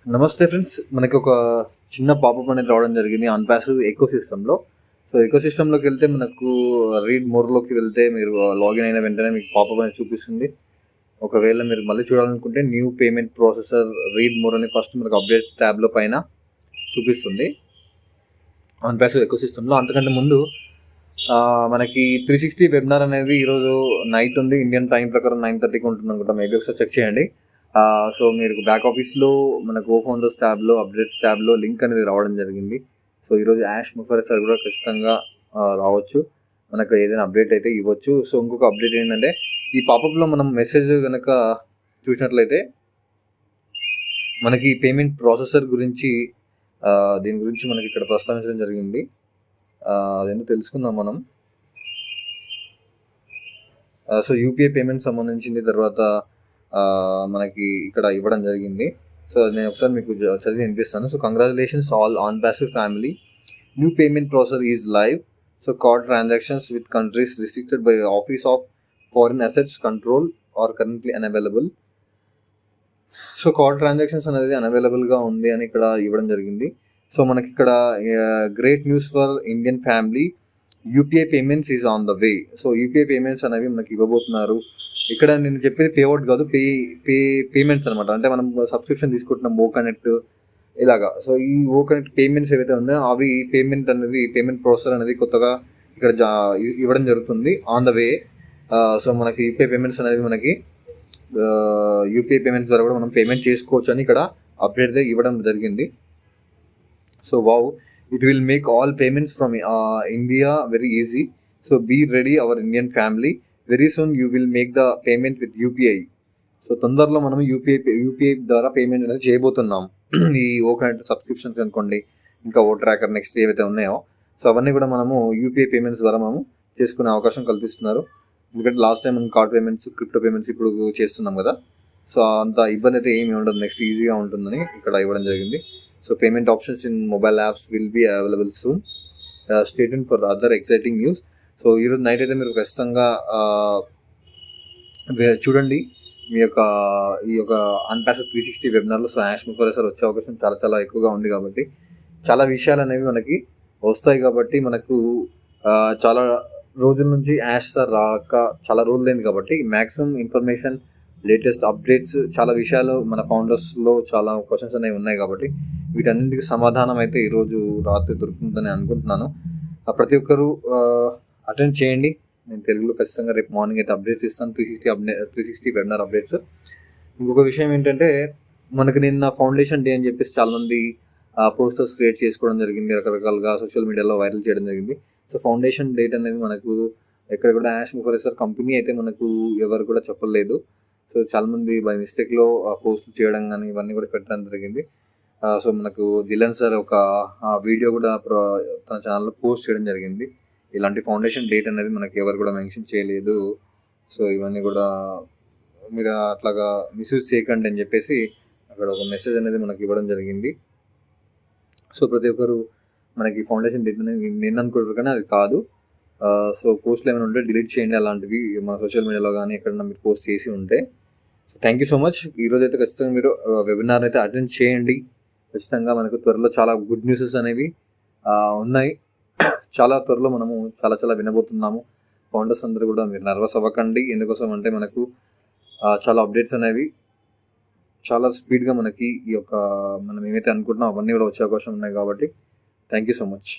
నమస్తే ఫ్రెండ్స్, మనకి ఒక చిన్న పాపప్ అనేది రావడం జరిగింది ఆన్‌పాసివ్ ఎకో సిస్టమ్‌లో. సో, ఎకో సిస్టమ్‌లోకి వెళ్తే మనకు రీడ్ మోర్‌లోకి వెళ్తే మీరు లాగిన్ అయిన వెంటనే మీకు పాపప్ అనేది చూపిస్తుంది. ఒకవేళ మీరు మళ్ళీ చూడాలనుకుంటే new payment processor read more అని ఫస్ట్ మనకు అప్డేట్స్ ట్యాబ్‌లో పైన చూపిస్తుంది ఆన్‌పాసివ్ ఎకో సిస్టమ్‌లో. అంతకంటే ముందు మనకి 360 వెబినార్ అనేది ఈరోజు నైట్ ఉంది. ఇండియన్ టైం ప్రకారం 9:30కి ఉంటుందనుకుంటా. మేబీ ఒకసారి చెక్ చేయండి. సో మీరు బ్యాక్ ఆఫీస్లో మన గో ఫౌండర్స్ ట్యాబ్లో అప్డేట్స్ ట్యాబ్లో లింక్ అనేది రావడం జరిగింది. సో ఈరోజు యాష్ ముఫర్ సార్ కూడా ఖచ్చితంగా రావచ్చు, మనకు ఏదైనా అప్డేట్ అయితే ఇవ్వచ్చు. సో ఇంకొక అప్డేట్ ఏంటంటే, ఈ పాపప్లో మనం మెసేజ్ కనుక చూసినట్లయితే మనకి పేమెంట్ ప్రాసెసర్ గురించి దీని గురించి మనకి ఇక్కడ ప్రస్తావించడం జరిగింది. అదేంటో తెలుసుకుందాం మనం. సో యూపీఐ పేమెంట్ సంబంధించింది తర్వాత మనకి ఇక్కడ ఇవ్వడం జరిగింది. సో నేను ఒకసారి మీకు చదివి వినిపిస్తాను. So congratulations all OnPassive family, new payment processor is live. So card transactions with countries restricted by office of foreign assets control are currently unavailable. So card transactions అనేది అన్‌అవైలబుల్గా ఉంది అని ఇక్కడ ఇవ్వడం జరిగింది. సో మనకి ఇక్కడ great news for Indian family, UPI payments is on the way. So UPI payments అనేవి మనకి ఇవ్వబోతున్నారు. ఇక్కడ నేను చెప్పేది పేఅవుట్ కాదు, పేమెంట్స్ అనమాట. అంటే మనం సబ్స్క్రిప్షన్ తీసుకుంటున్నాం ఓ కనెక్ట్ ఇలాగా. సో ఈ ఓ కనెక్ట్ పేమెంట్స్ ఏవైతే ఉన్నాయో అవి పేమెంట్ ప్రాసెసర్ అనేది కొత్తగా ఇక్కడ ఇవ్వడం జరుగుతుంది ఆన్ ద వే. సో మనకి యూపీఐ పేమెంట్స్ అనేవి మనకి యూపీఐ పేమెంట్స్ ద్వారా కూడా మనం పేమెంట్ చేసుకోవచ్చు అని ఇక్కడ అప్డేట్ ఇవ్వడం జరిగింది. So wow, it will make all payments from India very easy. So be ready our Indian family. Very soon you will make the payment with UPI. So తొందరలో మనం యూపీఐ ద్వారా పేమెంట్ అనేది చేయబోతున్నాం. ఈ ఓ కనెక్ట్ సబ్స్క్రిప్షన్స్ అనుకోండి, ఇంకా ఓ tracker next ఏవైతే ఉన్నాయో, సో అవన్నీ కూడా మనము యూపీఐ పేమెంట్స్ ద్వారా మనము చేసుకునే అవకాశం కల్పిస్తున్నారు. ఎందుకంటే లాస్ట్ టైం మనం కార్డ్ పేమెంట్స్, క్రిప్టో పేమెంట్స్ ఇప్పుడు చేస్తున్నాం కదా. సో అంత ఇబ్బంది అయితే ఏమి ఉండదు, నెక్స్ట్ ఈజీగా ఉంటుందని ఇక్కడ ఇవ్వడం జరిగింది. So payment options in mobile apps will be available soon. Stay tuned for other exciting news. So ఈరోజు నైట్ అయితే మీరు ఖచ్చితంగా చూడండి మీ యొక్క ఈ యొక్క ఆన్‌పాసివ్ 360 వెబినార్లో. సో యాష్ ముఫర్ సార్ వచ్చే అవకాశం చాలా చాలా ఎక్కువగా ఉంది కాబట్టి చాలా విషయాలు అనేవి మనకి వస్తాయి. కాబట్టి మనకు చాలా రోజుల నుంచి యాష్ సార్ రాక చాలా రోజులైంది కాబట్టి మ్యాక్సిమం ఇన్ఫర్మేషన్, లేటెస్ట్ అప్డేట్స్, చాలా విషయాలు మన ఫౌండర్స్లో చాలా క్వశ్చన్స్ అనేవి ఉన్నాయి కాబట్టి వీటన్నింటికి సమాధానం అయితే ఈరోజు రాత్రి దొరుకుతుందని అనుకుంటున్నాను. ప్రతి ఒక్కరూ అటెండ్ చేయండి. నేను తెలుగులో ఖచ్చితంగా రేపు మార్నింగ్ అయితే అప్డేట్స్ ఇస్తాను, 360 వెబినార్ అప్డేట్స్. ఇంకొక విషయం ఏంటంటే, మనకి నిన్న ఫౌండేషన్ డే అని చెప్పేసి చాలామంది పోస్టర్స్ క్రియేట్ చేసుకోవడం జరిగింది, రకరకాలుగా సోషల్ మీడియాలో వైరల్ చేయడం జరిగింది. సో ఫౌండేషన్ డేట్ అనేది మనకు ఎక్కడ కూడా యాష్ ముఫర్ సార్ కంపెనీ అయితే మనకు ఎవరు కూడా చెప్పలేదు. సో చాలామంది బై మిస్టేక్లో పోస్ట్ చేయడం కానీ ఇవన్నీ కూడా పెట్టడం జరిగింది. సో మనకు జిలన్ సార్ ఒక వీడియో కూడా తన ఛానల్లో పోస్ట్ చేయడం జరిగింది. ఇలాంటి ఫౌండేషన్ డేట్ అనేది మనకి ఎవరు కూడా మెన్షన్ చేయలేదు. సో ఇవన్నీ కూడా మీరు అట్లాగా మిస్యూజ్ చేయకండి అని చెప్పేసి అక్కడ ఒక మెసేజ్ అనేది మనకి ఇవ్వడం జరిగింది. సో ప్రతి ఒక్కరు మనకి ఫౌండేషన్ డేట్ అనేది నిన్న అనుకుంటారు కానీ అది కాదు. సో పోస్ట్లు ఏమైనా ఉంటే డిలీట్ చేయండి, అలాంటివి మన సోషల్ మీడియాలో కానీ ఎక్కడన్నా మీరు పోస్ట్ చేసి ఉంటే. So thank you so much. ఈరోజు అయితే ఖచ్చితంగా మీరు వెబినార్ అయితే అటెండ్ చేయండి. ఖచ్చితంగా మనకు త్వరలో చాలా గుడ్ న్యూసెస్ అనేవి ఉన్నాయి. చాలా త్వరలో మనము చాలా చాలా వినబోతున్నాము. ఫౌండర్స్ అందరూ కూడా మీరు నర్వస్ అవ్వకండి. ఎందుకోసం అంటే మనకు చాలా అప్డేట్స్ అనేవి చాలా స్పీడ్గా మనకి ఈ యొక్క మనం ఏమైతే అనుకుంటున్నామో అవన్నీ కూడా వచ్చే అవకాశం ఉన్నాయి కాబట్టి థ్యాంక్ యూ సో మచ్.